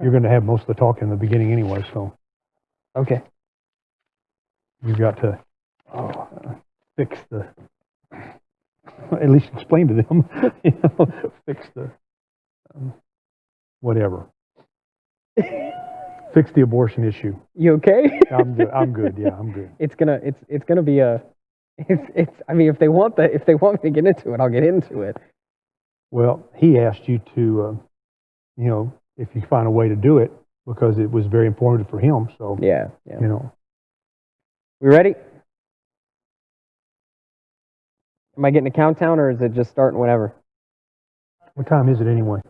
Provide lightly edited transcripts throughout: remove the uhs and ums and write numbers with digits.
you're going to have most of the talk in the beginning anyway, so Okay. you've got to fix the, at least explain to them, fix the, whatever. Fix the abortion issue. You okay? I'm good. I'm good. Yeah, I'm good. It's gonna be a. I mean, if they want me to get into it, I'll get into it. Well, he asked you to, if you find a way to do it, because it was very informative for him. So Yeah. We ready? Am I getting a countdown, or is it just starting whenever? What time is it anyway?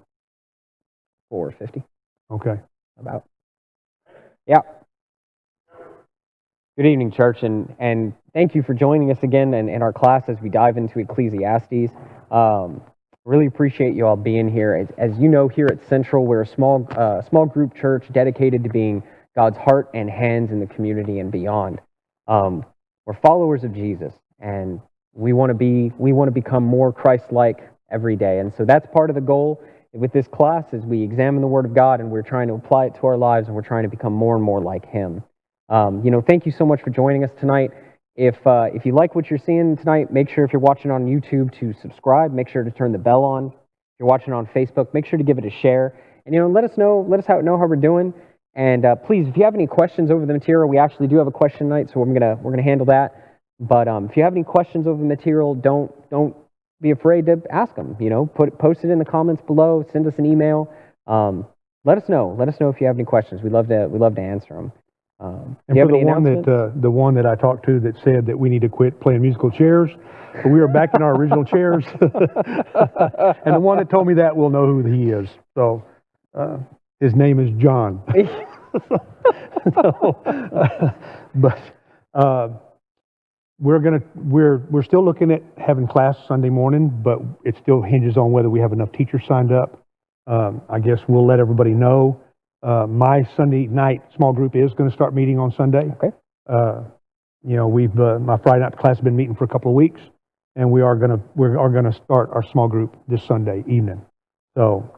4:50. Okay. About. Yeah. Good evening, church, and thank you for joining us again in our class as we dive into Ecclesiastes. Really appreciate you all being here. As you know, here at Central, we're a small group church dedicated to being God's heart and hands in the community and beyond. We're followers of Jesus, and we want to become more Christ-like every day. And so that's part of the goal with this class is we examine the Word of God and we're trying to apply it to our lives, and we're trying to become more and more like Him. Thank you so much for joining us tonight. If you like what you're seeing tonight, make sure if you're watching on YouTube to subscribe. Make sure to turn the bell on. If you're watching on Facebook, make sure to give it a share. And let us know how we're doing. And please, if you have any questions over the material, we actually do have a question night, so we're gonna handle that. But if you have any questions over the material, don't be afraid to ask them. Post it in the comments below. Send us an email. Let us know. Let us know if you have any questions. We love to answer them. And for the one that I talked to that said that we need to quit playing musical chairs, but we are back in our original chairs. And the one that told me that will know who he is. So his name is John. We're still looking at having class Sunday morning, but it still hinges on whether we have enough teachers signed up. I guess we'll let everybody know. My Sunday night small group is going to start meeting on Sunday. Okay. My Friday night class has been meeting for a couple of weeks, and we are going to start our small group this Sunday evening. So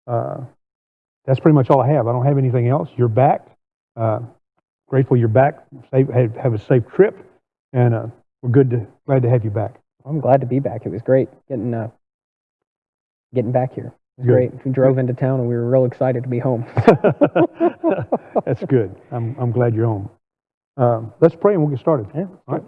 that's pretty much all I have. I don't have anything else. You're back. Grateful you're back. Have a safe trip, and we're glad to have you back. I'm glad to be back. It was great getting back here. It was great. We drove into town and we were real excited to be home. That's good. I'm glad you're home. Let's pray and we'll get started. Yeah. All right.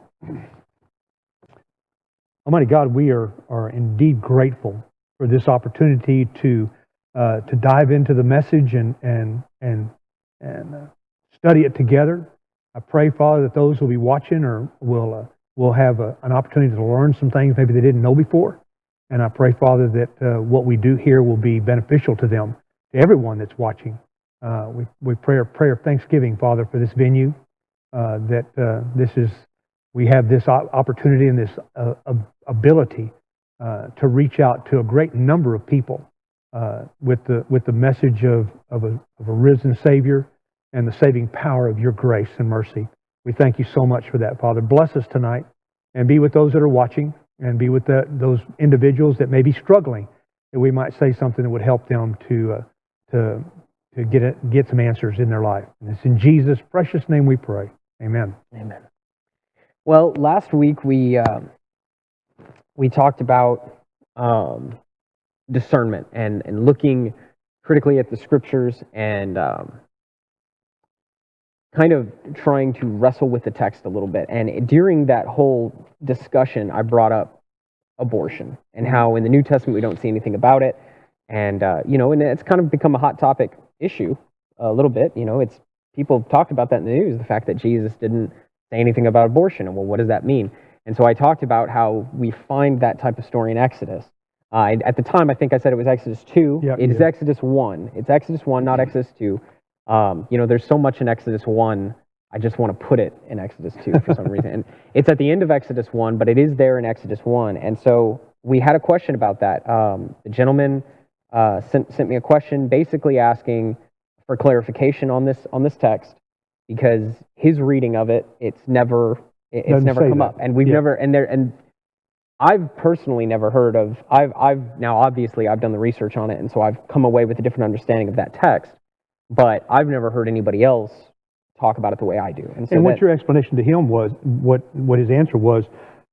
Almighty God, we are indeed grateful for this opportunity to dive into the message and study it together. I pray, Father, that those who will be watching or will have an opportunity to learn some things maybe they didn't know before. And I pray, Father, that what we do here will be beneficial to them, to everyone that's watching. We pray a prayer of thanksgiving, Father, for this venue, we have this opportunity and this ability to reach out to a great number of people with the message of a risen Savior and the saving power of your grace and mercy. We thank you so much for that, Father. Bless us tonight and be with those that are watching, and be with those individuals that may be struggling, that we might say something that would help them to get some answers in their life. And it's in Jesus' precious name we pray. Amen. Amen. Well, last week we talked about discernment and looking critically at the scriptures and kind of trying to wrestle with the text a little bit. And during that whole discussion, I brought up abortion and how in the New Testament we don't see anything about it. And, and it's kind of become a hot topic issue a little bit. It's people have talked about that in the news, the fact that Jesus didn't say anything about abortion. And well, what does that mean? And so I talked about how we find that type of story in Exodus. At the time, I think I said it was Exodus 2. Yep, it is Exodus 1. It's Exodus 1, not Exodus 2. There's so much in Exodus 1, I just want to put it in Exodus 2 for some reason. And it's at the end of Exodus 1, but it is there in Exodus 1. And so we had a question about that. The gentleman sent me a question basically asking for clarification on this text, because his reading of it's never come up. And we've never, and I've personally never heard of, I've now obviously I've done the research on it, and so I've come away with a different understanding of that text. but I've never heard anybody else talk about it the way I do. And so And what that, your explanation to him was, what his answer was,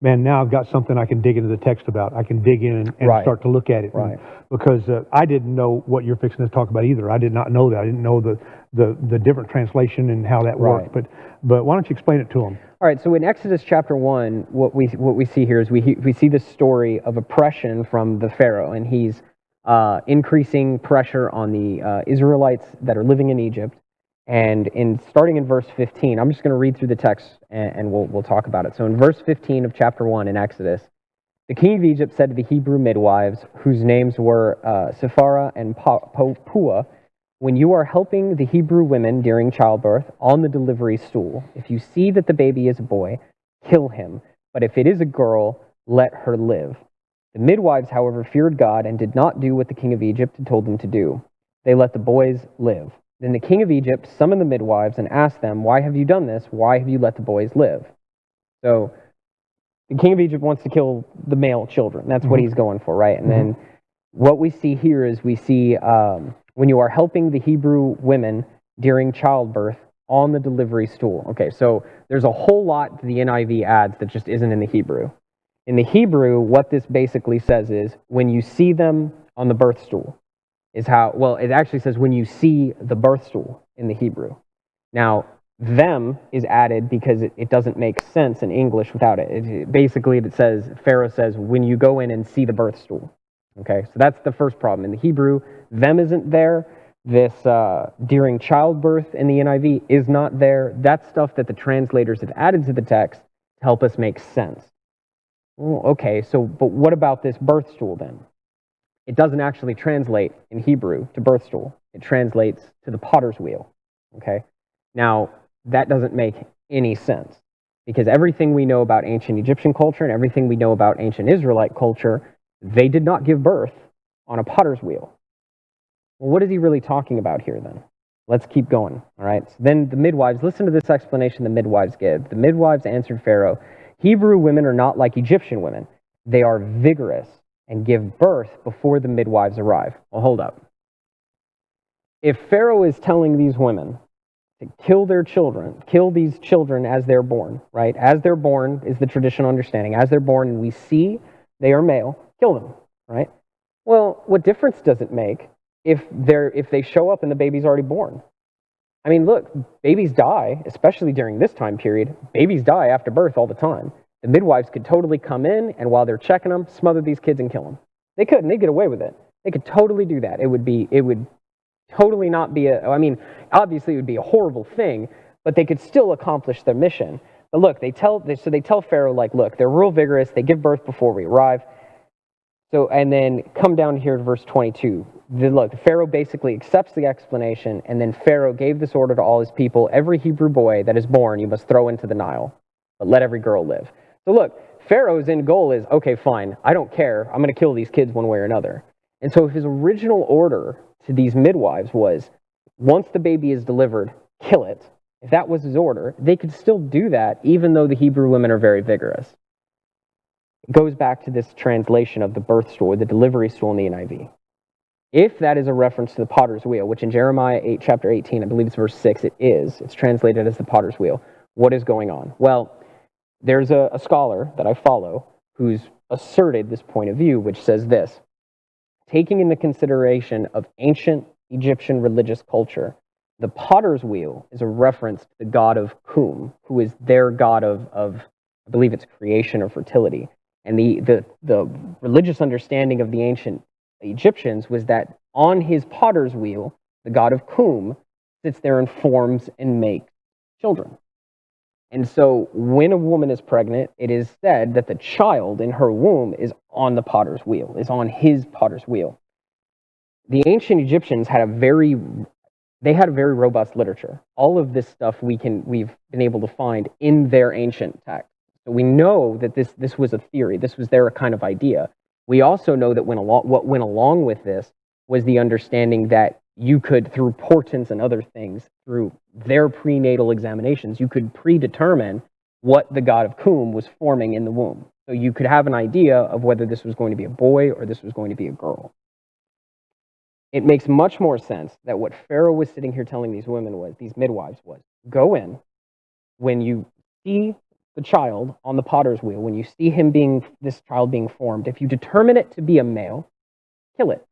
man, now I've got something I can dig into the text about. I can dig in and Right. start to look at it. Right. Because I didn't know what you're fixing to talk about either. I did not know that. I didn't know the different translation and how that worked. Right. But why don't you explain it to him? all right, so in Exodus chapter 1, what we see here is we see the story of oppression from the Pharaoh, and he's increasing pressure on the Israelites that are living in Egypt. And starting in verse 15, I'm just going to read through the text and we'll talk about it. So in verse 15 of chapter 1 in Exodus, the king of Egypt said to the Hebrew midwives, whose names were Sephara and Pua, when you are helping the Hebrew women during childbirth on the delivery stool, if you see that the baby is a boy, kill him. But if it is a girl, let her live. The midwives, however, feared God and did not do what the king of Egypt had told them to do. They let the boys live. Then the king of Egypt summoned the midwives and asked them, why have you done this? Why have you let the boys live? So the king of Egypt wants to kill the male children. That's what he's going for, right? And then what we see here is we see when you are helping the Hebrew women during childbirth on the delivery stool. Okay, so there's a whole lot the NIV adds that just isn't in the Hebrew. In the Hebrew, what this basically says is when you see them on the birth stool is how, well, it actually says when you see the birth stool in the Hebrew. Now, them is added because it doesn't make sense in English without it. Basically, it says, Pharaoh says, when you go in and see the birth stool. Okay, so that's the first problem. In the Hebrew, them isn't there. This during childbirth in the NIV is not there. That's stuff that the translators have added to the text to help us make sense. Well, okay, so but what about this birth stool then? It doesn't actually translate in Hebrew to birth stool. It translates to the potter's wheel. Okay, now that doesn't make any sense because everything we know about ancient Egyptian culture and everything we know about ancient Israelite culture, they did not give birth on a potter's wheel. Well, what is he really talking about here then? Let's keep going, all right? So then the midwives, listen to this explanation the midwives give. The midwives answered Pharaoh, Hebrew women are not like Egyptian women. They are vigorous and give birth before the midwives arrive. Well, hold up. If Pharaoh is telling these women to kill their children, kill these children as they're born, right? As they're born is the traditional understanding. As they're born and we see they are male, kill them, right? Well, what difference does it make if they show up and the baby's already born? I mean, look, babies die, especially during this time period. Babies die after birth all the time. The midwives could totally come in and while they're checking them, smother these kids and kill them. They could, and they'd get away with it. They could totally do that. It would totally not be obviously it would be a horrible thing, but they could still accomplish their mission. But look, they tell Pharaoh, like, look, they're real vigorous. They give birth before we arrive. So, and then come down here to verse 22. Look, Pharaoh basically accepts the explanation, and then Pharaoh gave this order to all his people, every Hebrew boy that is born you must throw into the Nile, but let every girl live. So look, Pharaoh's end goal is, okay, fine, I don't care. I'm going to kill these kids one way or another. And so his original order to these midwives was, once the baby is delivered, kill it. If that was his order, they could still do that, even though the Hebrew women are very vigorous. It goes back to this translation of the birth stool, the delivery stool in the NIV. If that is a reference to the potter's wheel, which in Jeremiah 8, chapter 18, I believe it's verse 6, it is. It's translated as the potter's wheel. What is going on? Well, there's a scholar that I follow who's asserted this point of view, which says this: taking into consideration of ancient Egyptian religious culture, the potter's wheel is a reference to the god of Kum, who is their god of I believe it's creation or fertility. And the religious understanding of the ancient Egyptians was that on his potter's wheel, the god of Kum sits there and forms and makes children. And so when a woman is pregnant, it is said that the child in her womb is on the potter's wheel, is on his potter's wheel. The ancient Egyptians had a very robust literature. All of this stuff we've been able to find in their ancient text. So we know that this was a theory. This was their kind of idea. We also know that what went along with this was the understanding that you could, through portents and other things, through their prenatal examinations, you could predetermine what the god of Kum was forming in the womb. So you could have an idea of whether this was going to be a boy or this was going to be a girl. it makes much more sense that what Pharaoh was sitting here telling these women was, these midwives was, go in, when you see the child on the potter's wheel, when you see this child being formed, if you determine it to be a male, kill it.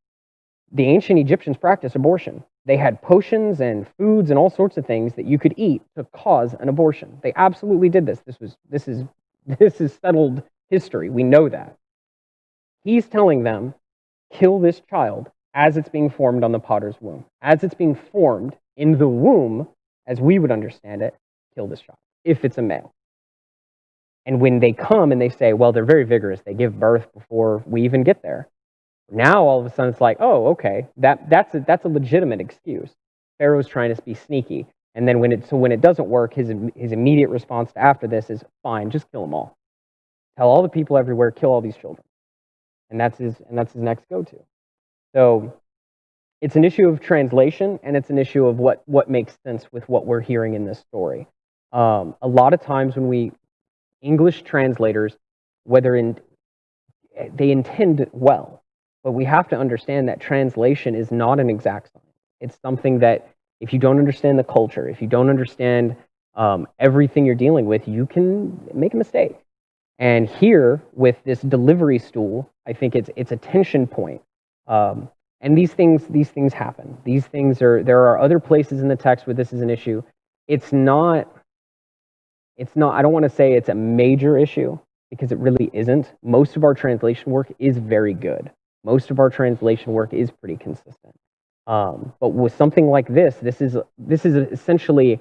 The ancient Egyptians practiced abortion. They had potions and foods and all sorts of things that you could eat to cause an abortion. They absolutely did this. This is settled history. We know that. He's telling them, kill this child as it's being formed on the potter's womb. As it's being formed in the womb, as we would understand it, kill this child, if it's a male. And when they come and they say, well, they're very vigorous, they give birth before we even get there. Now all of a sudden it's like, oh, okay, that's a legitimate excuse. Pharaoh's trying to be sneaky. And then when it doesn't work, his immediate response after this is, fine, just kill them all. Tell all the people everywhere, kill all these children. And that's his next go-to. So it's an issue of translation, and it's an issue of what makes sense with what we're hearing in this story. A lot of times when English translators, they intend well, but we have to understand that translation is not an exact science. It's something that if you don't understand the culture, if you don't understand everything you're dealing with, you can make a mistake. And here, with this delivery stool, I think it's a tension point. And these things happen. There are other places in the text where this is an issue. It's not, I don't want to say it's a major issue, because it really isn't. Most of our translation work is very good. Most of our translation work is pretty consistent. But with something like this is essentially,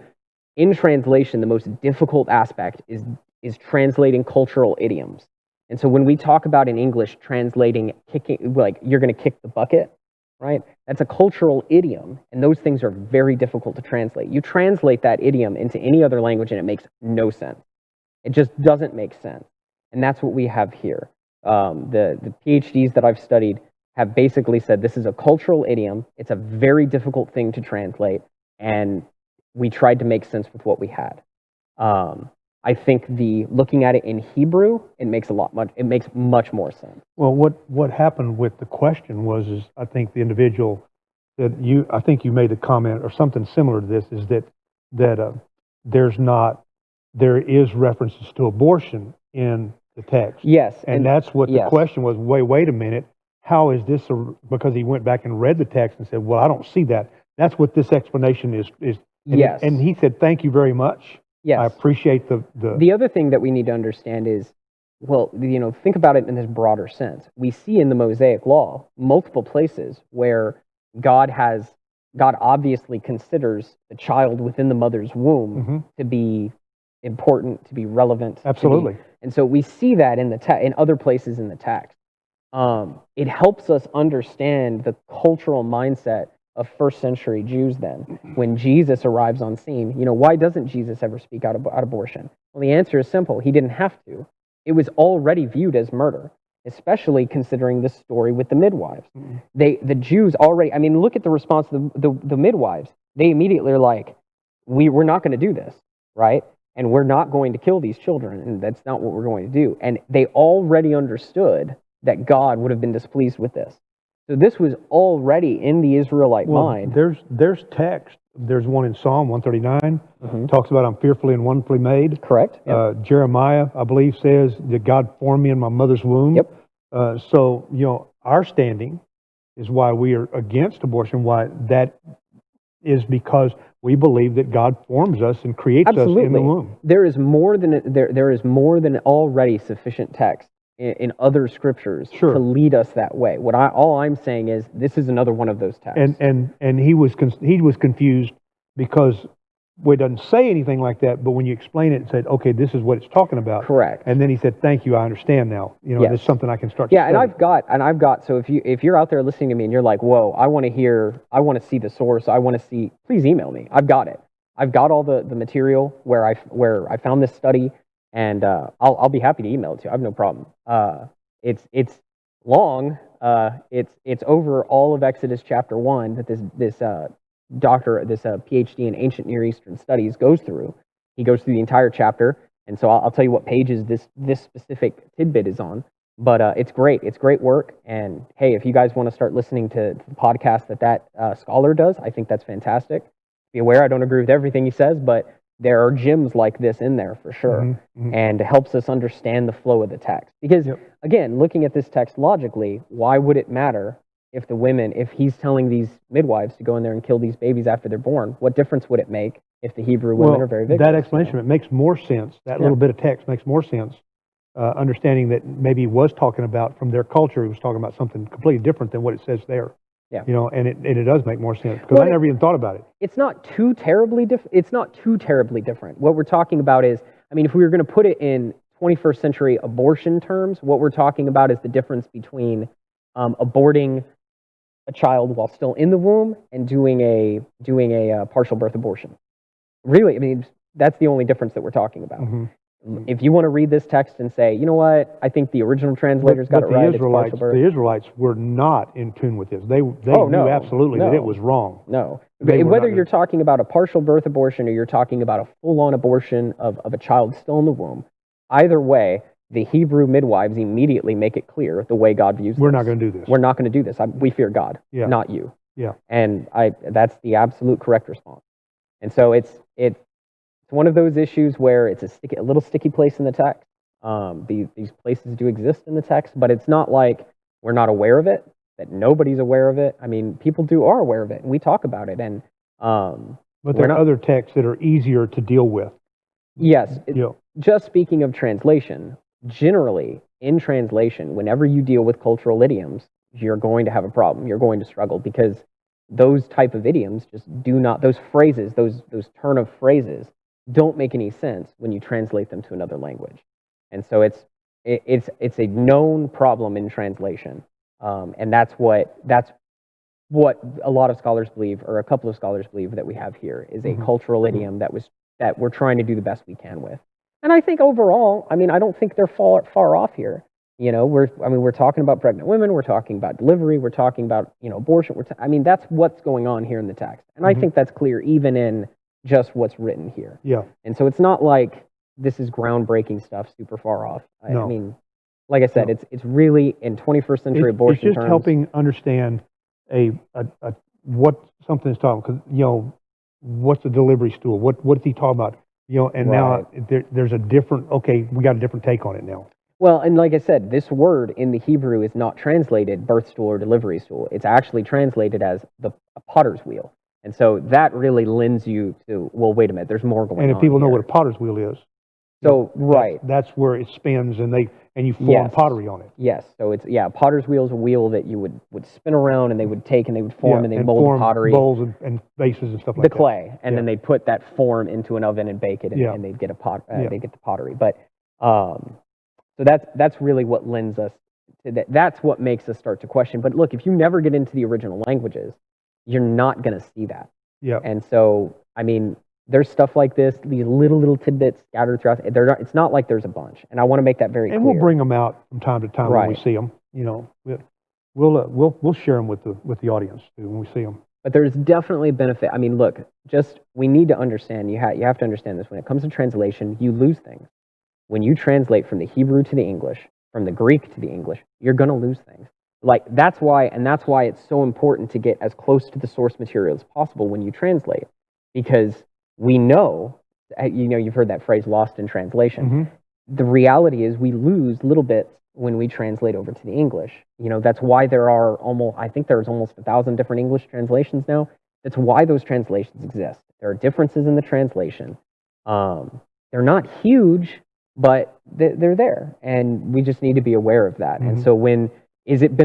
in translation, the most difficult aspect is translating cultural idioms. And so when we talk about in English translating, kicking, like you're going to kick the bucket, right? That's a cultural idiom, and those things are very difficult to translate. You translate that idiom into any other language and it makes no sense. It just doesn't make sense. And that's what we have here. The PhDs that I've studied have basically said this is a cultural idiom. It's a very difficult thing to translate, and we tried to make sense with what we had. I think looking at it in Hebrew, it makes much more sense. Well, what happened with the question is I think the individual I think you made a comment or something similar to this, is that there is references to abortion in the text. Yes. And that's what the question was. Wait a minute. How is this? Because he went back and read the text and said, well, I don't see that. That's what this explanation is. Yes. And he said, thank you very much. Yes. I appreciate The other thing that we need to understand is, well, think about it in this broader sense. We see in the Mosaic Law multiple places where God obviously considers the child within the mother's womb to be important, to be relevant. Absolutely. And so we see that in other places in the text. It helps us understand the cultural mindset of first century Jews then. When Jesus arrives on scene, why doesn't Jesus ever speak out about abortion? Well, the answer is simple. He didn't have to. It was already viewed as murder, especially considering the story with the midwives. The Jews already, look at the response of the midwives. They immediately are like, we're not going to do this, right? And we're not going to kill these children, and that's not what we're going to do. And they already understood that God would have been displeased with this. So this was already in the Israelite mind. There's text. There's one in Psalm 139, talks about I'm fearfully and wonderfully made. Correct. Yep. Jeremiah, I believe, says that God formed me in my mother's womb. Yep. So, our standing is why we are against abortion, why that is because we believe that God forms us and creates us in the womb. There is more than already sufficient text in other scriptures to lead us that way. All I'm saying is this is another one of those texts. And he was confused because it doesn't say anything like that, but when you explain it and said, okay, this is what it's talking about. Correct. And then he said, thank you, I understand now. This is something I can start to study. And I've got, so if you're out there listening to me and you're like, whoa, I want to see the source, please email me. I've got it. I've got all the material where I found this study, and I'll be happy to email it to you. I have no problem. It's long. It's over all of Exodus chapter 1 that this PhD in ancient Near Eastern studies goes through. He goes through the entire chapter, and so I'll tell you what pages this specific tidbit is on. But it's great. It's great work. And hey, if you guys want to start listening to the podcast that scholar does, I think that's fantastic. Be aware, I don't agree with everything he says, but there are gems like this in there for sure. And it helps us understand the flow of the text. Because again, looking at this text logically, why would it matter if if he's telling these midwives to go in there and kill these babies after they're born? What difference would it make if the Hebrew women are very vigorous? That explanation, it makes more sense. That little bit of text makes more sense. Understanding that maybe he was talking about, from their culture, he was talking about something completely different than what it says there. Yeah. And it does make more sense, because I never even thought about it. It's not too terribly different. What we're talking about is, I mean, if we were going to put it in 21st century abortion terms, what we're talking about is the difference between aborting a child while still in the womb and doing a partial birth abortion. Really, I mean, that's the only difference that we're talking about. If you want to read this text and say, you know what, I think the original translators got it right. The Israelites were not in tune with this. They knew absolutely that it was wrong. No. Whether you're talking about a partial birth abortion or you're talking about a full-on abortion of a child still in the womb, either way, the Hebrew midwives immediately make it clear the way God views this. We're not going to do this. We're not going to do this. We fear God, not you. Yeah. And that's the absolute correct response. And so it's one of those issues where it's a little sticky place in the text. These places do exist in the text, but it's not like we're not aware of it, that nobody's aware of it. I mean, people are aware of it, and we talk about it. And but there are other texts that are easier to deal with. Yes. Just speaking of translation, generally in translation, whenever you deal with cultural idioms, you're going to have a problem. You're going to struggle, because those type of idioms just do not. Those phrases, those turn of phrases, don't make any sense when you translate them to another language. And so it's a known problem in translation, and that's what a lot of scholars believe, or a couple of scholars believe, that we have here is a cultural idiom that we're trying to do the best we can with. And I think overall, I mean, I don't think they're far off here. We're talking about pregnant women, we're talking about delivery, we're talking about abortion. That's what's going on here in the text, and I think that's clear even in just what's written here. Yeah. And so it's not like this is groundbreaking stuff super far off. I mean, like I said, it's really in 21st century abortion terms. It's just terms, helping understand what something is talking, because what's a delivery stool? What's he talking about? And now there's a different. Okay, we got a different take on it now. Well, and like I said, this word in the Hebrew is not translated birth stool or delivery stool. It's actually translated as a potter's wheel. And so that really lends you to, well, wait a minute, there's more going on. And if people know what a potter's wheel is, so that's where it spins, and you form pottery on it. Yes, so it's a potter's wheel is a wheel that you would spin around, and they would take and they would form and they mold pottery, bowls and vases and stuff like that. The clay, and then they'd put that form into an oven and bake it, and they'd get they get the pottery. But so that's really what lends us to that. That's what makes us start to question. But look, if you never get into the original languages, you're not going to see that. Yeah. And so, I mean, there's stuff like this, these little tidbits scattered throughout. It's not like there's a bunch, and I want to make that very clear. And we'll bring them out from time to time when we see them. We'll share them with the audience too when we see them. But there's definitely a benefit. I mean, look, we need to understand. You have to understand this. When it comes to translation, you lose things. When you translate from the Hebrew to the English, from the Greek to the English, you're going to lose things. Like that's why it's so important to get as close to the source material as possible when you translate, because we know, you've heard that phrase, lost in translation. The reality is we lose little bits when we translate over to the English. That's why I think there's almost 1,000 different English translations now. That's why those translations exist. There are differences in the translation. They're not huge, but they're there, and we just need to be aware of that. And so is it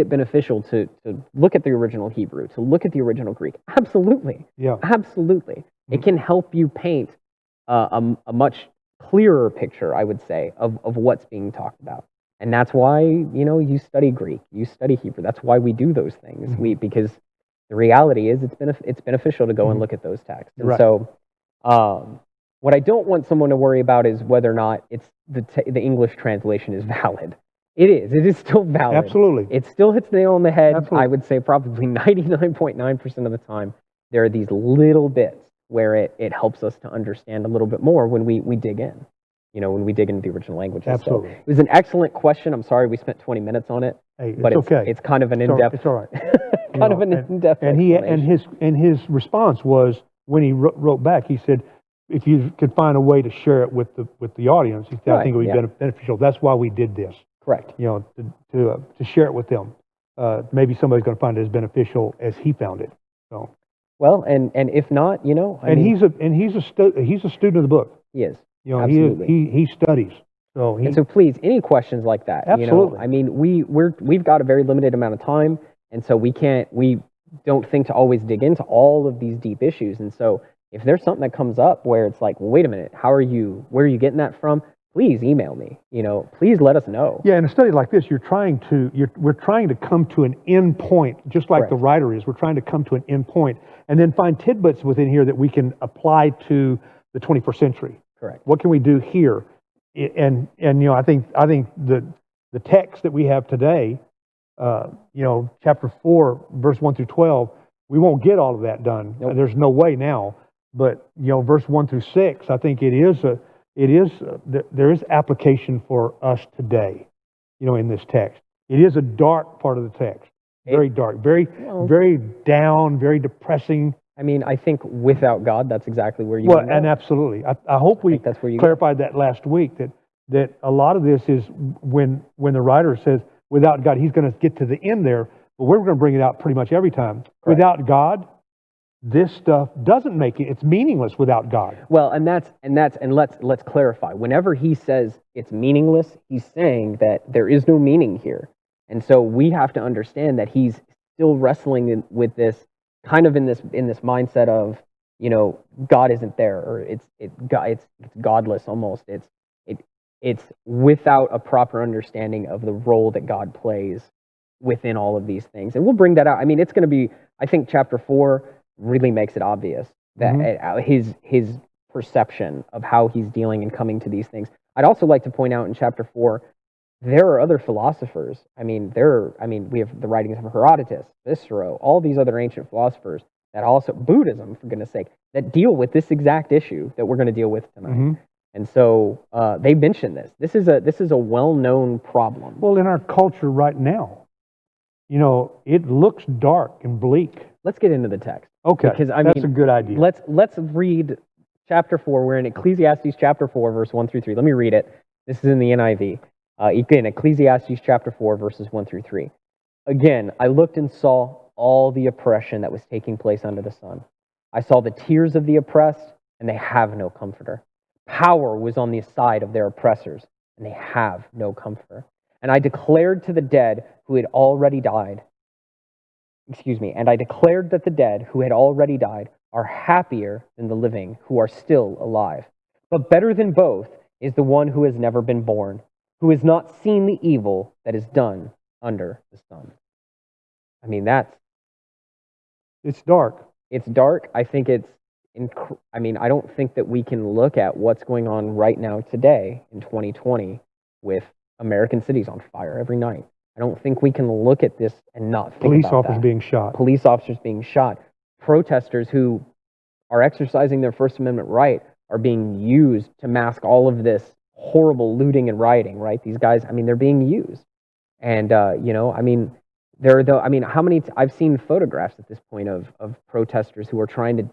beneficial to look at the original Hebrew, to look at the original Greek? Absolutely. Yeah. Absolutely. It can help you paint a much clearer picture, I would say, of what's being talked about. And that's why, you study Greek, you study Hebrew. That's why we do those things. Because the reality is it's beneficial to go and look at those texts. And so what I don't want someone to worry about is whether or not it's the English translation is valid. It is still valid. Absolutely. It still hits the nail on the head. Absolutely. I would say probably 99.9% of the time, there are these little bits where it helps us to understand a little bit more when we dig in. when we dig into the original languages. Absolutely. So it was an excellent question. I'm sorry we spent 20 minutes on it, Hey, but it's okay. it's kind of an in-depth. It's all right. kind of an in-depth. And his response was, when he wrote back, he said, if you could find a way to share it with the audience, he said, I think it would be beneficial. That's why we did this. Correct. To share it with them. Maybe somebody's going to find it as beneficial as he found it. So. Well, and if not, he's a student of the book. He is. Absolutely. He studies. And so please, any questions like that? Absolutely. We've got a very limited amount of time, and so we don't think to always dig into all of these deep issues. And so if there's something that comes up where it's like, well, wait a minute, where are you getting that from? Please email me. Please let us know. Yeah, in a study like this, we're trying to come to an end point, just like the writer is. We're trying to come to an end point, and then find tidbits within here that we can apply to the 21st century. Correct. What can we do here? And I think the text that we have today, chapter 4, verse 1 through 12, we won't get all of that done. Nope. There's no way now. But verse 1 through 6, I think there is application for us today. In this text, it is a dark part of the text, very dark, very down, very depressing. I think without God, that's exactly where you. And absolutely, I hope we clarified that last week. That a lot of this is when the writer says without God, he's going to get to the end there, but we're going to bring it out pretty much every time. Correct. Without God, this stuff doesn't make it. It's meaningless without God. Well, and let's clarify. Whenever he says it's meaningless, he's saying that there is no meaning here, and so we have to understand that he's still wrestling with this. Kind of in this mindset of God isn't there, or it's godless almost. It's without a proper understanding of the role that God plays within all of these things, and we'll bring that out. It's going to be. I think chapter 4 really makes it obvious that his perception of how he's dealing and coming to these things. I'd also like to point out in chapter 4. There are other philosophers. We have the writings of Herodotus, Cicero, all these other ancient philosophers that also, Buddhism, for goodness sake, that deal with this exact issue that we're going to deal with tonight. Mm-hmm. And so they mention this. This is a well-known problem. Well, in our culture right now, it looks dark and bleak. Let's get into the text. Okay, because that's a good idea. Let's read chapter 4. We're in Ecclesiastes chapter 4, verse 1 through 3. Let me read it. This is in the NIV. Again, Ecclesiastes chapter 4, verses 1 through 3. Again, I looked and saw all the oppression that was taking place under the sun. I saw the tears of the oppressed, and they have no comforter. Power was on the side of their oppressors, and they have no comforter. And I declared to the dead who had already died, and I declared that the dead who had already died are happier than the living who are still alive. But better than both is the one who has never been born, who has not seen the evil that is done under the sun. It's dark. It's dark. I think I don't think that we can look at what's going on right now today in 2020 with American cities on fire every night. I don't think we can look at this and not think police about officers that. being shot. Police officers being shot. Protesters who are exercising their First Amendment right are being used to mask all of this horrible looting and rioting, right? These guys, they're being used. And, how many, I've seen photographs at this point of protesters who are trying to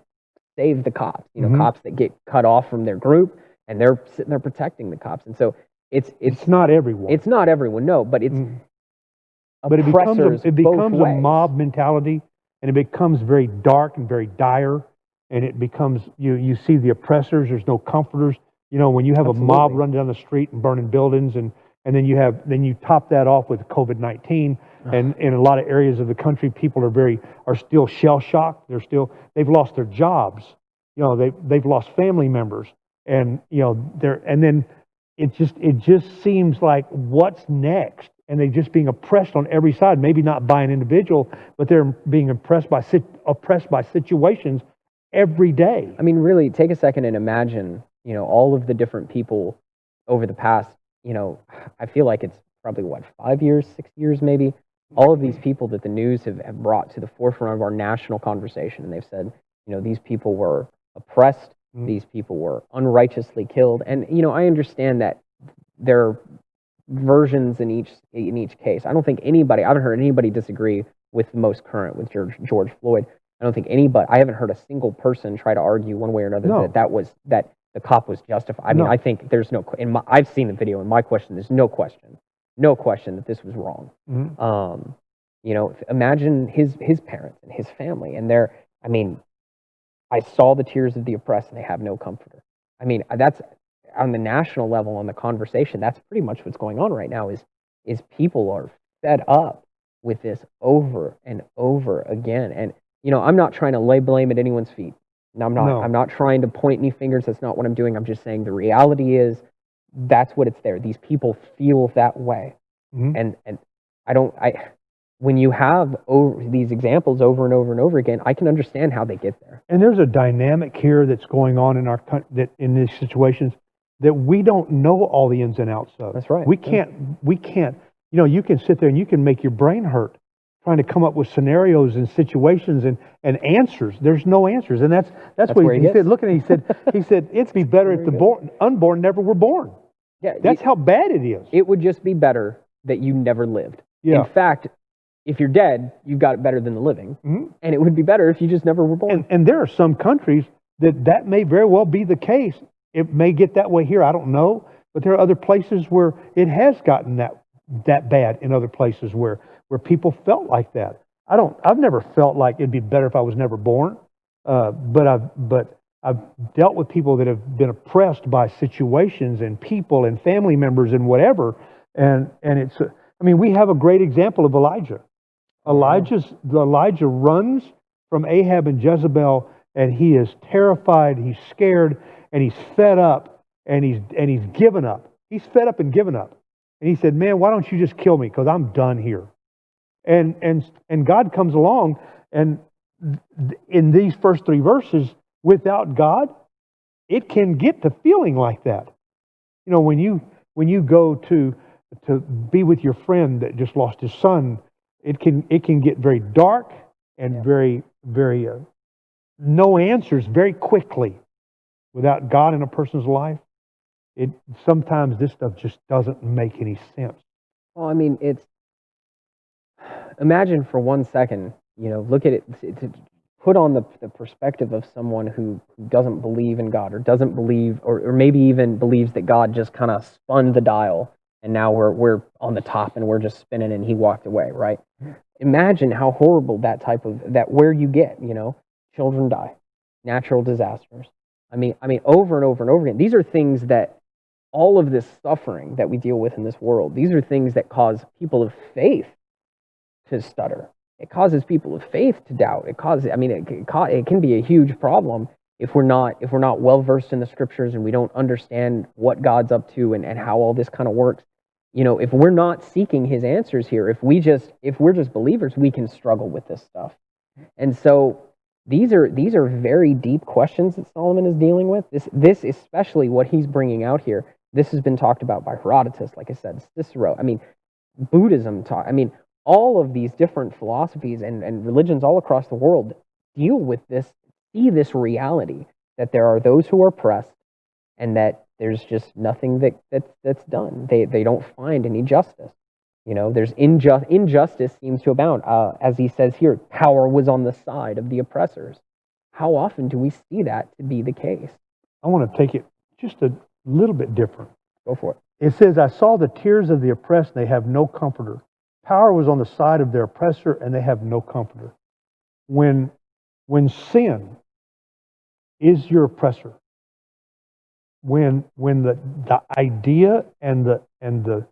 save the cops, cops that get cut off from their group, and they're sitting there protecting the cops. And so it's not everyone. It's not everyone, no, but it's but it becomes a mob mentality, and it becomes very dark and very dire, and it becomes, you see the oppressors, there's no comforters. When you have a mob running down the street and burning buildings, and then you top that off with COVID-19, and in a lot of areas of the country, people are still shell shocked. They've lost their jobs. They've lost family members, and then it just seems like what's next, and they're just being oppressed on every side. Maybe not by an individual, but they're being oppressed by situations every day. Really, take a second and imagine. All of the different people over the past, I feel like it's probably 5 years, 6 years maybe, all of these people that the news have brought to the forefront of our national conversation. And they've said, these people were oppressed, these people were unrighteously killed. And I understand that there are versions in each case. I haven't heard anybody disagree with the most current, with George Floyd. I don't think anybody. I haven't heard a single person try to argue one way or another No. that the cop was justified. I mean, No. I think there's no. I've seen the video, and my question is no question that this was wrong. Imagine his parents and his family, and I mean, I saw the tears of the oppressed, and they have no comforter. I mean, that's on the national level, on the conversation. That's pretty much what's going on right now. Is people are fed up with this over and over again, and I'm not trying to lay blame at anyone's feet. And I'm not. No. I'm not trying to point any fingers. That's not what I'm doing. I'm just saying the reality is that's what it's there. These people feel that way, and when you have these examples over and over and over again, I can understand how they get there. And there's a dynamic here that's going on in our country, that in these situations, that we don't know all the ins and outs of. That's right. We can't. You can sit there and you can make your brain hurt trying to come up with scenarios and situations and answers. There's no answers, and that's what he said. Looking at it, he said it'd be better if the unborn never were born. Yeah, that's how bad it is. It would just be better that you never lived. Yeah. In fact, if you're dead, you've got it better than the living, and it would be better if you just never were born. And there are some countries that may very well be the case. It may get that way here. I don't know, but there are other places where it has gotten that bad. In other places where people felt like that. I've never felt like it'd be better if I was never born. But I've dealt with people that have been oppressed by situations and people and family members and whatever. And it's, we have a great example of Elijah. Elijah runs from Ahab and Jezebel, and he is terrified, he's scared, and he's fed up, and he's given up. He's fed up and given up. And he said, man, why don't you just kill me? Because I'm done here. And God comes along, and in these first 3 verses, without God, it can get to feeling like that. When you go to be with your friend that just lost his son, it can get very dark and very, very no answers very quickly. Without God in a person's life, sometimes this stuff just doesn't make any sense. Well, imagine for 1 second, look at it, to put on the perspective of someone who doesn't believe in God, or doesn't believe, or maybe even believes that God just kind of spun the dial, and now we're on the top and we're just spinning and he walked away, right? Imagine how horrible where you get, children die, natural disasters. Over and over and over again. These are things that all of this suffering that we deal with in this world, these are things that cause people of faith to stutter. It causes people of faith to doubt. It can be a huge problem if we're not well versed in the scriptures and we don't understand what God's up to and how all this kind of works. If we're not seeking his answers here, if we're just believers, we can struggle with this stuff. And so these are very deep questions that Solomon is dealing with. This especially what he's bringing out here. This has been talked about by Herodotus, like I said, Cicero. Buddhism talk. All of these different philosophies and religions all across the world deal with this, see this reality that there are those who are oppressed, and that there's just nothing that's done. They don't find any justice. There's injustice seems to abound. As he says here, power was on the side of the oppressors. How often do we see that to be the case? I want to take it just a little bit different. Go for it. It says, I saw the tears of the oppressed, and they have no comforter. Power was on the side of their oppressor, and they have no comforter. When sin is your oppressor, when the idea and the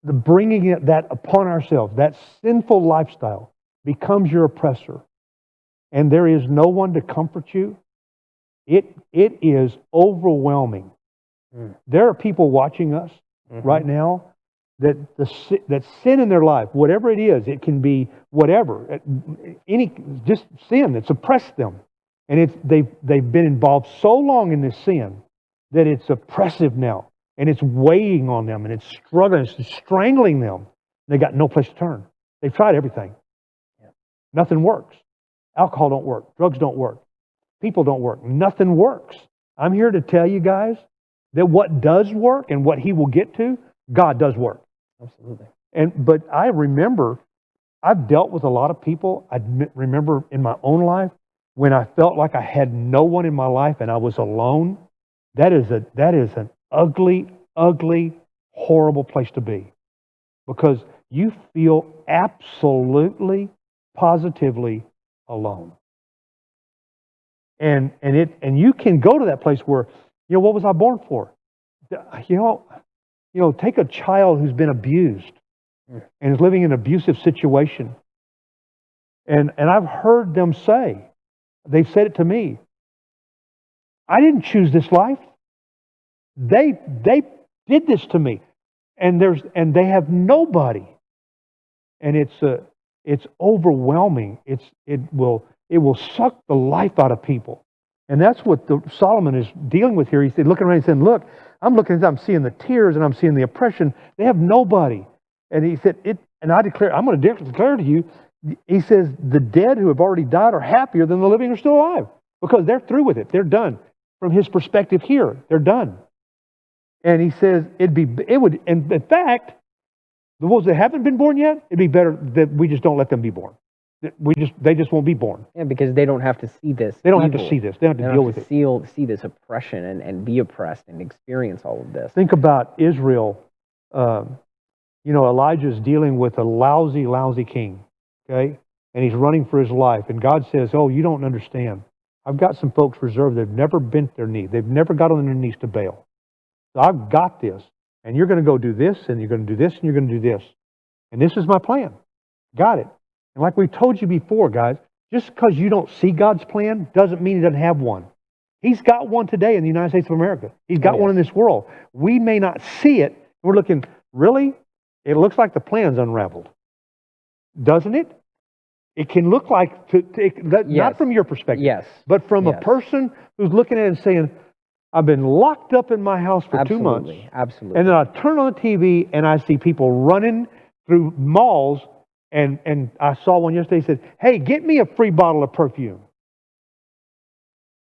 bringing that upon ourselves, that sinful lifestyle becomes your oppressor, and there is no one to comfort you, it is overwhelming. There are people watching us right now that sin in their life, whatever it is, it can be whatever, just sin that's oppressed them, and they've been involved so long in this sin that it's oppressive now, and it's weighing on them, and it's struggling, it's strangling them. They got no place to turn. They've tried everything. Nothing works. Alcohol don't work. Drugs don't work. People don't work. Nothing works. I'm here to tell you guys that what does work and what He will get to, God does work. Absolutely. But I remember, I've dealt with a lot of people. I remember in my own life when I felt like I had no one in my life and I was alone. That is an ugly, ugly, horrible place to be, because you feel absolutely, positively alone. And you can go to that place where, what was I born for? Take a child who's been abused and is living in an abusive situation. And I've heard them say, they've said it to me, I didn't choose this life. They did this to me. And they have nobody. And it's overwhelming. It will suck the life out of people. And that's what Solomon is dealing with here. He's looking around and saying, look, I'm seeing the tears and I'm seeing the oppression. They have nobody. And he said, and I'm going to declare to you, he says, the dead who have already died are happier than the living are still alive, because they're through with it. They're done. From his perspective here, they're done. And he says, and in fact, the ones that haven't been born yet, it'd be better that we just don't let them be born. They just won't be born. Yeah, because they don't have to see this. They don't have to see this. They don't have to deal with it. See this oppression and be oppressed and experience all of this. Think about Israel. Elijah's dealing with a lousy, lousy king. Okay? And he's running for his life. And God says, oh, you don't understand. I've got some folks reserved that have never bent their knee. They've never got on their knees to Baal. So I've got this. And you're going to go do this, and you're going to do this, and you're going to do this. And this is my plan. Got it. And like we told you before, guys, just because you don't see God's plan doesn't mean He doesn't have one. He's got one today in the United States of America. He's got one in this world. We may not see it. We're looking, really? It looks like the plan's unraveled. Doesn't it? It can look like, not from your perspective, but from a person who's looking at it and saying, I've been locked up in my house for 2 months. Absolutely. And then I turn on the TV and I see people running through malls. And I saw one yesterday. He said, hey, get me a free bottle of perfume.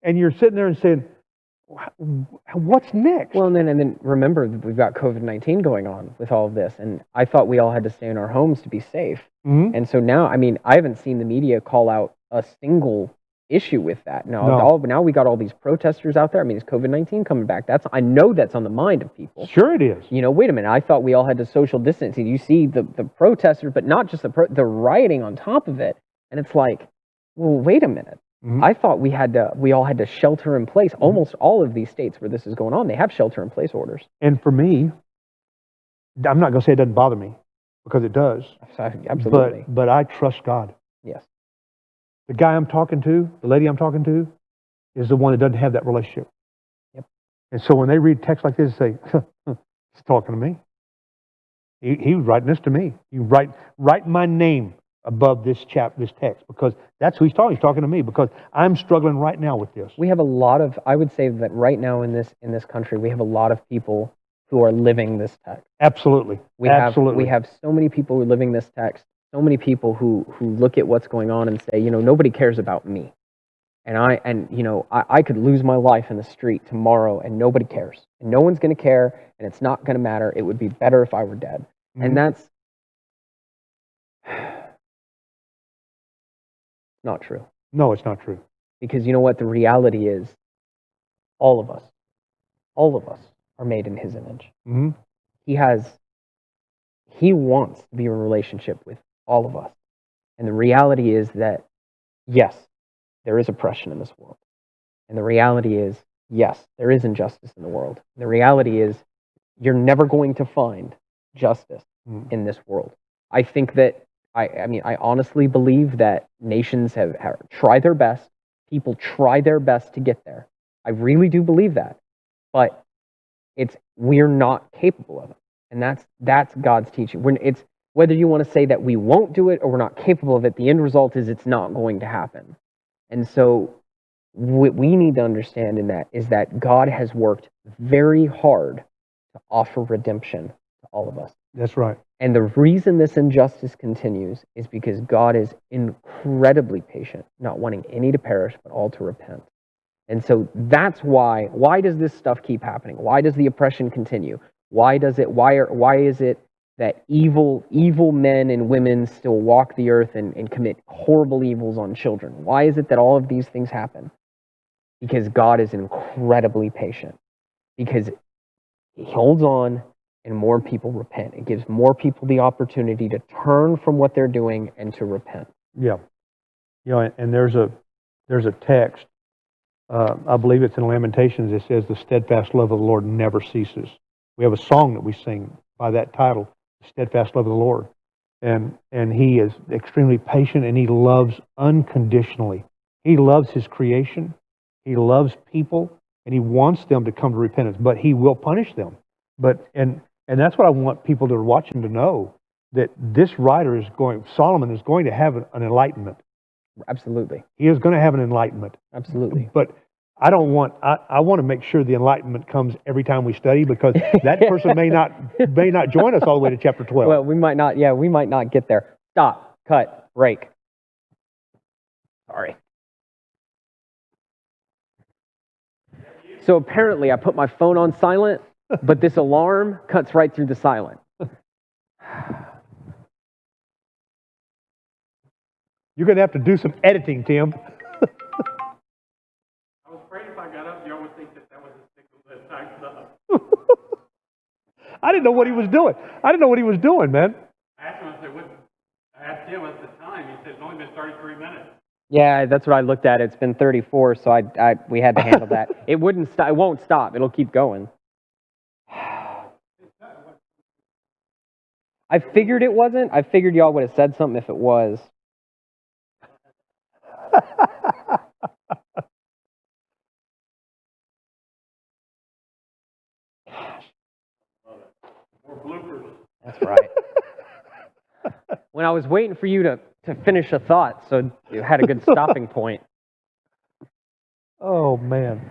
And you're sitting there and saying, what's next? Well, and then remember, we've got COVID-19 going on with all of this. And I thought we all had to stay in our homes to be safe. Mm-hmm. And so now, I haven't seen the media call out a single issue with that. Now we got all these protesters out there. Is COVID-19 coming back? I know that's on the mind of people. Sure it is. Wait a minute. I thought we all had to social distance. You see the protesters, but not just the rioting on top of it. And it's like, well, wait a minute. Mm-hmm. I thought we all had to shelter in place. Mm-hmm. Almost all of these states where this is going on, they have shelter in place orders. And for me, I'm not going to say it doesn't bother me, because it does. Absolutely. But I trust God. Yes. The guy I'm talking to, the lady I'm talking to, is the one that doesn't have that relationship. Yep. And so when they read text like this, they say, he's talking to me. He was writing this to me. You write my name above this text, because that's who he's talking. He's talking to me, because I'm struggling right now with this. We have a lot of, I would say that right now in this country, we have a lot of people who are living this text. Absolutely. We have so many people who are living this text. So many people who look at what's going on and say, nobody cares about me. And I could lose my life in the street tomorrow and nobody cares. And no one's going to care, and it's not going to matter. It would be better if I were dead. Mm-hmm. And that's not true. No, it's not true. Because you know what? The reality is all of us are made in His image. Mm-hmm. He wants to be in a relationship with all of us. And the reality is that, yes, there is oppression in this world. And the reality is, yes, there is injustice in the world. And the reality is, you're never going to find justice in this world. I think that, I honestly believe that nations have tried their best. People try their best to get there. I really do believe that. But we're not capable of it. And that's God's teaching. Whether you want to say that we won't do it or we're not capable of it, the end result is it's not going to happen. And so what we need to understand in that is that God has worked very hard to offer redemption to all of us. That's right. And the reason this injustice continues is because God is incredibly patient, not wanting any to perish, but all to repent. And so that's why does this stuff keep happening? Why does the oppression continue? Why is it that evil men and women still walk the earth and commit horrible evils on children? Why is it that all of these things happen? Because God is incredibly patient. Because he holds on and more people repent. It gives more people the opportunity to turn from what they're doing and to repent. Yeah. And there's a text, I believe it's in Lamentations, it says, the steadfast love of the Lord never ceases. We have a song that we sing by that title, the steadfast love of the Lord. And he is extremely patient, and he loves unconditionally. He loves his creation. He loves people, and he wants them to come to repentance, but he will punish them. And that's what I want people that are watching to know, that this writer Solomon is going to have an enlightenment. Absolutely. He is going to have an enlightenment. Absolutely. But I want to make sure the enlightenment comes every time we study, because that person may not join us all the way to chapter 12. Well, we might not get there. Stop, cut, break. Sorry. So apparently I put my phone on silent, but this alarm cuts right through the silent. You're going to have to do some editing, Tim. I was afraid if I got up, y'all would think that was a signal that time's up. I didn't know what he was doing, man. I asked him, I asked him what's the time. He said it's only been 33 minutes. Yeah, that's what I looked at. It's been 34, so we had to handle that. It wouldn't stop. It won't stop. It'll keep going. I figured it wasn't. I figured y'all would have said something if it was. More bloopers. That's right. When I was waiting for you to finish a thought, so you had a good stopping point. Oh, man.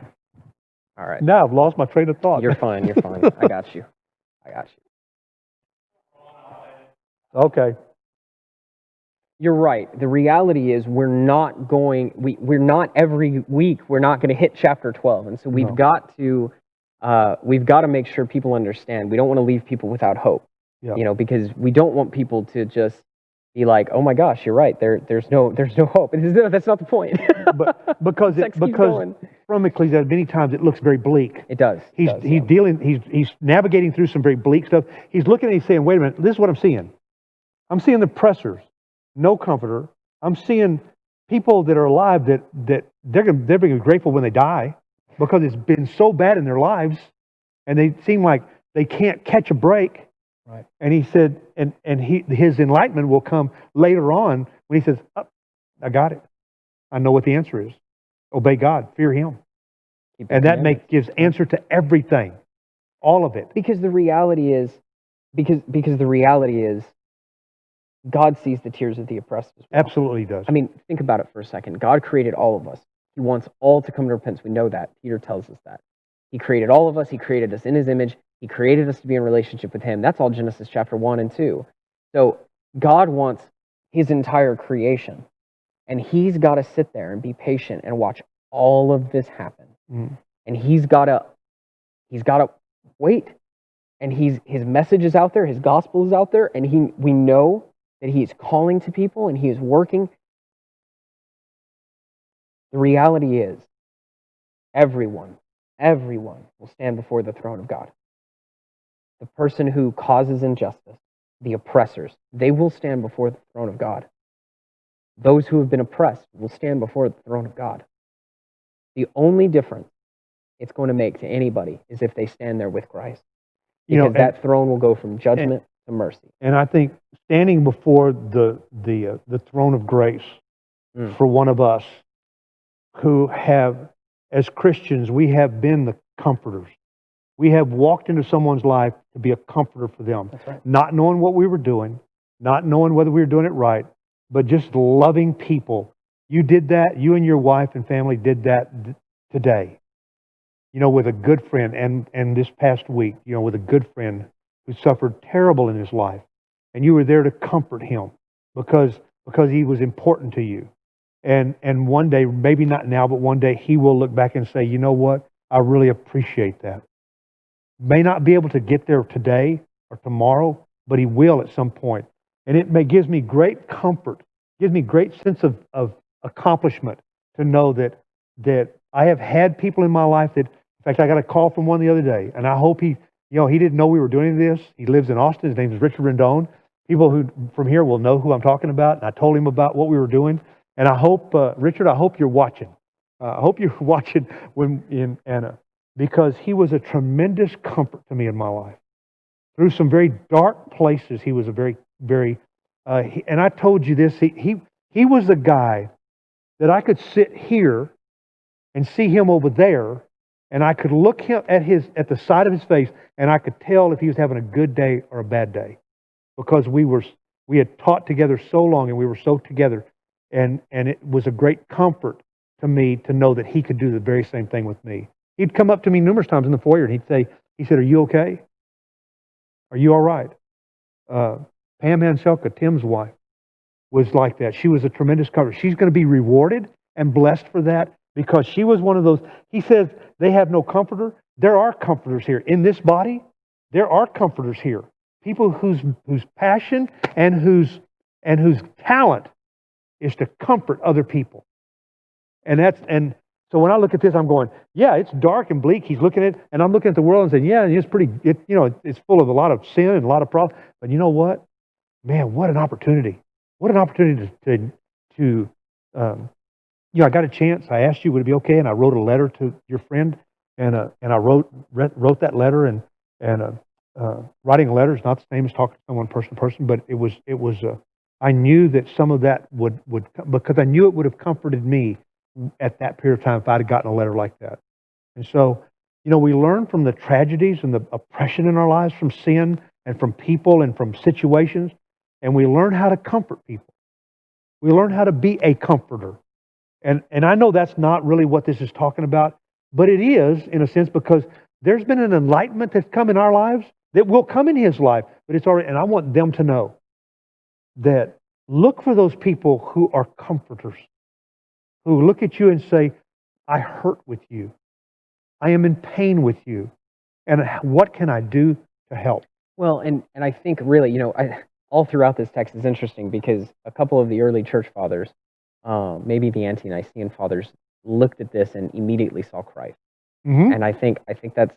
All right. Now I've lost my train of thought. You're fine. I got you. Okay. You're right. The reality is we're not every week, we're not going to hit chapter 12. And so we've got to make sure people understand. We don't want to leave people without hope. Yeah. Because we don't want people to just be like, "Oh my gosh, you're right. There's no hope." That's not the point. But because from Ecclesiastes, many times it looks very bleak. It does. He's navigating through some very bleak stuff. He's looking and he's saying, "Wait a minute, this is what I'm seeing. I'm seeing the oppressors, no comforter. I'm seeing people that are alive that they're going to be grateful when they die, because it's been so bad in their lives, and they seem like they can't catch a break." Right. And he said, his enlightenment will come later on when he says, "Oh, I got it. I know what the answer is. Obey God, fear Him." And that gives answer to everything, all of it. Because the reality is, God sees the tears of the oppressed as well. Absolutely does. I mean, think about it for a second. God created all of us. He wants all to come to repentance. We know that. Peter tells us that. He created all of us. He created us in His image. He created us to be in relationship with Him. That's all Genesis chapter 1 and 2. So God wants His entire creation. And He's got to sit there and be patient and watch all of this happen. Mm. And He's got to wait. And His message is out there. His gospel is out there. And we know that He is calling to people and He is working. The reality is, everyone will stand before the throne of God. The person who causes injustice, the oppressors, they will stand before the throne of God. Those who have been oppressed will stand before the throne of God. The only difference it's going to make to anybody is if they stand there with Christ. Because that throne will go from judgment to mercy. And I think standing before the throne of grace for one of us who have, as Christians, we have been the comforters. We have walked into someone's life to be a comforter for them. That's right. Not knowing what we were doing, not knowing whether we were doing it right, but just loving people. You did that. You and your wife and family did that today. With a good friend, and this past week, with a good friend who suffered terrible in his life, and you were there to comfort him because he was important to you. And one day, maybe not now, but one day he will look back and say, you know what? I really appreciate that. May not be able to get there today or tomorrow, but he will at some point. And gives me great comfort, gives me great sense of accomplishment to know that I have had people in my life that, in fact, I got a call from one the other day, and I hope he didn't know we were doing this. He lives in Austin. His name is Richard Rendon. People who from here will know who I'm talking about. And I told him about what we were doing. And I hope, Richard, I hope you're watching. I hope you're watching because he was a tremendous comfort to me in my life. Through some very dark places, he was a very, very, and I told you this, he was the guy that I could sit here and see him over there, and I could look him at the side of his face, and I could tell if he was having a good day or a bad day, because we had taught together so long, and we were so together, and it was a great comfort to me to know that he could do the very same thing with me. He'd come up to me numerous times in the foyer, and he said, "Are you okay? Are you all right?" Pam Anselka, Tim's wife, was like that. She was a tremendous comfort. She's going to be rewarded and blessed for that, because she was one of those. He says they have no comforter. There are comforters here in this body. There are comforters here. People whose passion and whose talent is to comfort other people. And so when I look at this, I'm going, yeah, it's dark and bleak. He's looking at it, and I'm looking at the world and saying, yeah, it's full of a lot of sin and a lot of problems. But you know what? Man, what an opportunity. What an opportunity to I got a chance. I asked you, would it be okay? And I wrote a letter to your friend, and I wrote that letter, and writing a letter is not the same as talking to someone person to person, but it was I knew that some of that would because I knew it would have comforted me at that period of time if I'd have gotten a letter like that. And so, we learn from the tragedies and the oppression in our lives from sin and from people and from situations, and we learn how to comfort people. We learn how to be a comforter. And I know that's not really what this is talking about, but it is, in a sense, because there's been an enlightenment that's come in our lives that will come in his life, but it's already, and I want them to know that look for those people who are comforters, who look at you and say, I hurt with you. I am in pain with you. And what can I do to help? Well, and I think really, all throughout this text is interesting because a couple of the early church fathers, maybe the Ante-Nicene fathers, looked at this and immediately saw Christ. Mm-hmm. And I think that's,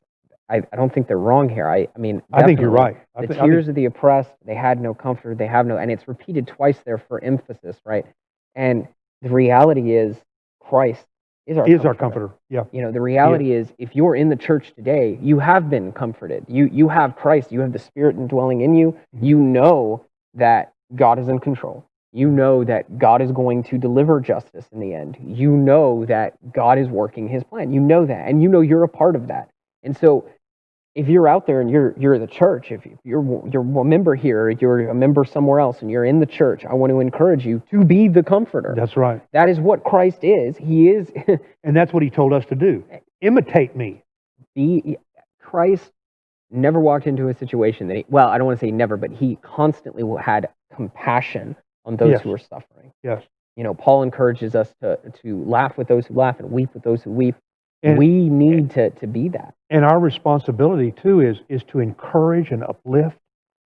I don't think they're wrong here. I mean, I think you're right. The tears of the oppressed, they had no comfort, they have no, and it's repeated twice there for emphasis, right? And the reality is Christ is our comforter. Yeah. The reality is if you're in the church today, you have been comforted. You have Christ, you have the Spirit indwelling in you. Mm-hmm. You know that God is in control. You know that God is going to deliver justice in the end. You know that God is working his plan. You know that, and you're a part of that. And so if you're out there and you're the church, if you're a member here, you're a member somewhere else, and you're in the church, I want to encourage you to be the comforter. That's right. That is what Christ is. He is. And that's what he told us to do. Imitate me. Christ never walked into a situation that I don't want to say never, but he constantly had compassion on those who are suffering. Yes. Paul encourages us to laugh with those who laugh and weep with those who weep. And we need to be that. And our responsibility too is to encourage and uplift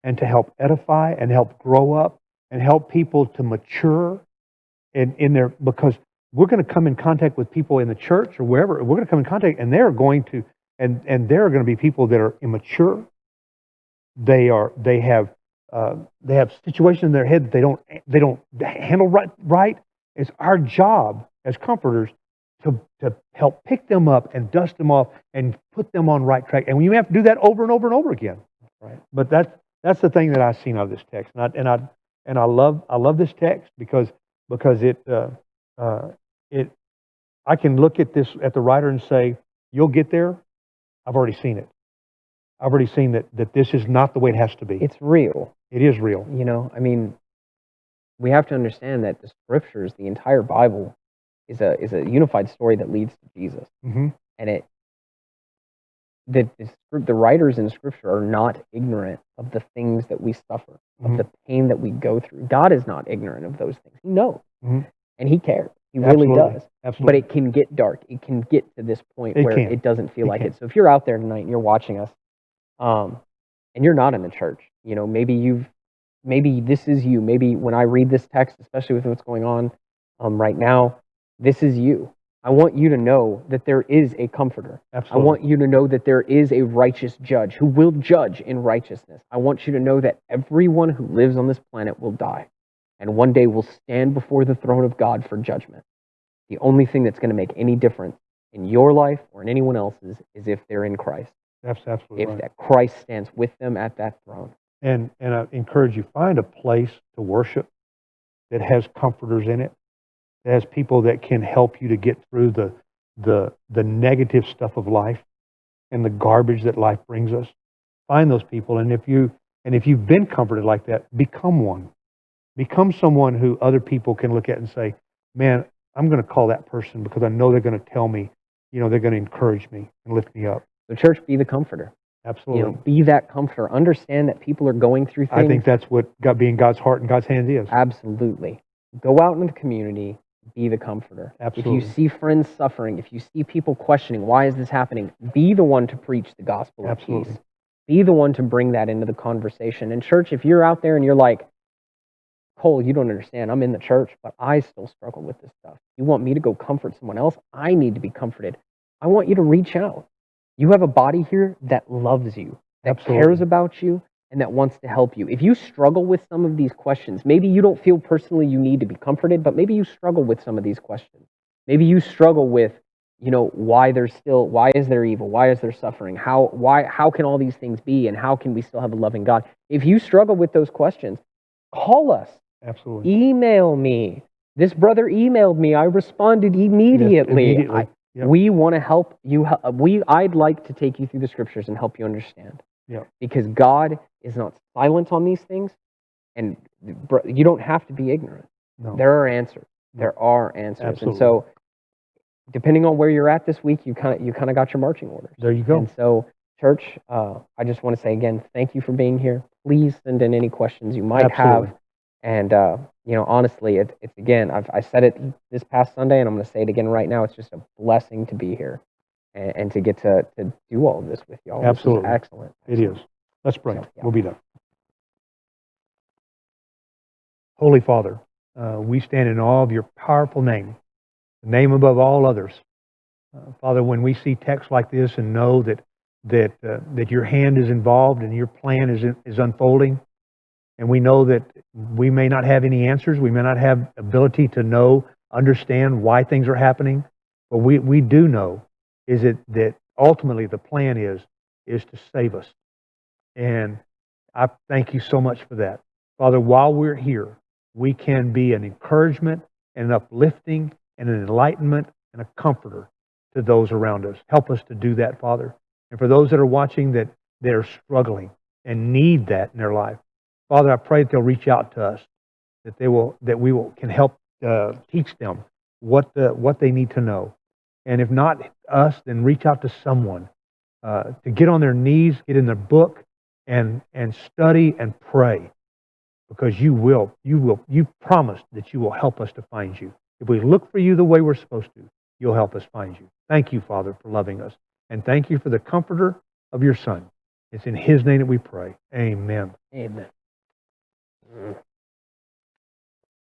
and to help edify and help grow up and help people to mature in their, because we're going to come in contact with people in the church or wherever. We're going to come in contact, and they're going to, and there are going to be people that are immature. They have situations in their head that they don't handle right. It's our job as comforters to help pick them up and dust them off and put them on right track. And we have to do that over and over and over again. Right. But that's the thing that I've seen out of this text. And I love this text because I can look at the writer and say, you'll get there. I've already seen it. I've already seen that this is not the way it has to be. It's real. It is real. I mean, we have to understand that the scriptures, the entire Bible, is a unified story that leads to Jesus. Mm-hmm. And the writers in Scripture are not ignorant of the things that we suffer, of the pain that we go through. God is not ignorant of those things. He knows, and He cares. He really Absolutely. does. Absolutely. But it can get dark. It can get to this point It where can. it doesn't feel It like can. it. So if you're out there tonight and you're watching us, and you're not in the church, maybe this is you. Maybe when I read this text, especially with what's going on right now, this is you. I want you to know that there is a comforter. Absolutely. I want you to know that there is a righteous judge who will judge in righteousness. I want you to know that everyone who lives on this planet will die, and one day will stand before the throne of God for judgment. The only thing that's going to make any difference in your life or in anyone else's is if they're in Christ. That's absolutely If right. that Christ stands with them at that throne. And I encourage you, find a place to worship that has comforters in it, that has people that can help you to get through the negative stuff of life and the garbage that life brings us. Find those people, and if you've been comforted like that, become one. Become someone who other people can look at and say, "Man, I'm going to call that person because I know they're going to tell me, they're going to encourage me and lift me up." So, church, be the comforter. Absolutely. Be that comforter. Understand that people are going through things. I think that's what being God's heart and God's hands is. Absolutely. Go out in the community, be the comforter. Absolutely. If you see friends suffering, if you see people questioning, why is this happening? Be the one to preach the gospel of peace. Be the one to bring that into the conversation. And church, if you're out there and you're like, Cole, you don't understand. I'm in the church, but I still struggle with this stuff. You want me to go comfort someone else? I need to be comforted. I want you to reach out. You have a body here that loves you, that cares about you, and that wants to help you. If you struggle with some of these questions, maybe you don't feel personally you need to be comforted, but maybe you struggle with some of these questions. Maybe you struggle with, why is there evil? Why is there suffering? How can all these things be? And how can we still have a loving God? If you struggle with those questions, call us. Absolutely. Email me. This brother emailed me. I responded immediately. Yes, immediately. Yep. We want to help you. I'd like to take you through the Scriptures and help you understand. Yep. Because God is not silent on these things, and you don't have to be ignorant. No. There are answers. There are answers. Absolutely. And so, depending on where you're at this week, you kind of got your marching orders. There you go. And so, church, I just want to say again, thank you for being here. Please send in any questions you might have. And, honestly, it's again, I said it this past Sunday, and I'm going to say it again right now. It's just a blessing to be here and to get to do all of this with y'all. Absolutely. This is excellent. It is. Let's pray. So, yeah. We'll be done. Holy Father, we stand in awe of your powerful name, the name above all others. Father, when we see texts like this and know that your hand is involved and your plan is unfolding, and we know that we may not have any answers, we may not have ability to understand why things are happening, but we do know that ultimately the plan is to save us. And I thank you so much for that. Father, while we're here, we can be an encouragement and an uplifting and an enlightenment and a comforter to those around us. Help us to do that, Father. And for those that are watching that are struggling and need that in their life, Father, I pray that they'll reach out to us, that we can help teach them what they need to know. And if not us, then reach out to someone to get on their knees, get in their book, and study and pray, because you promised that you will help us to find you. If we look for you the way we're supposed to, you'll help us find you. Thank you, Father, for loving us, and thank you for the comforter of your Son. It's in His name that we pray. Amen. Amen.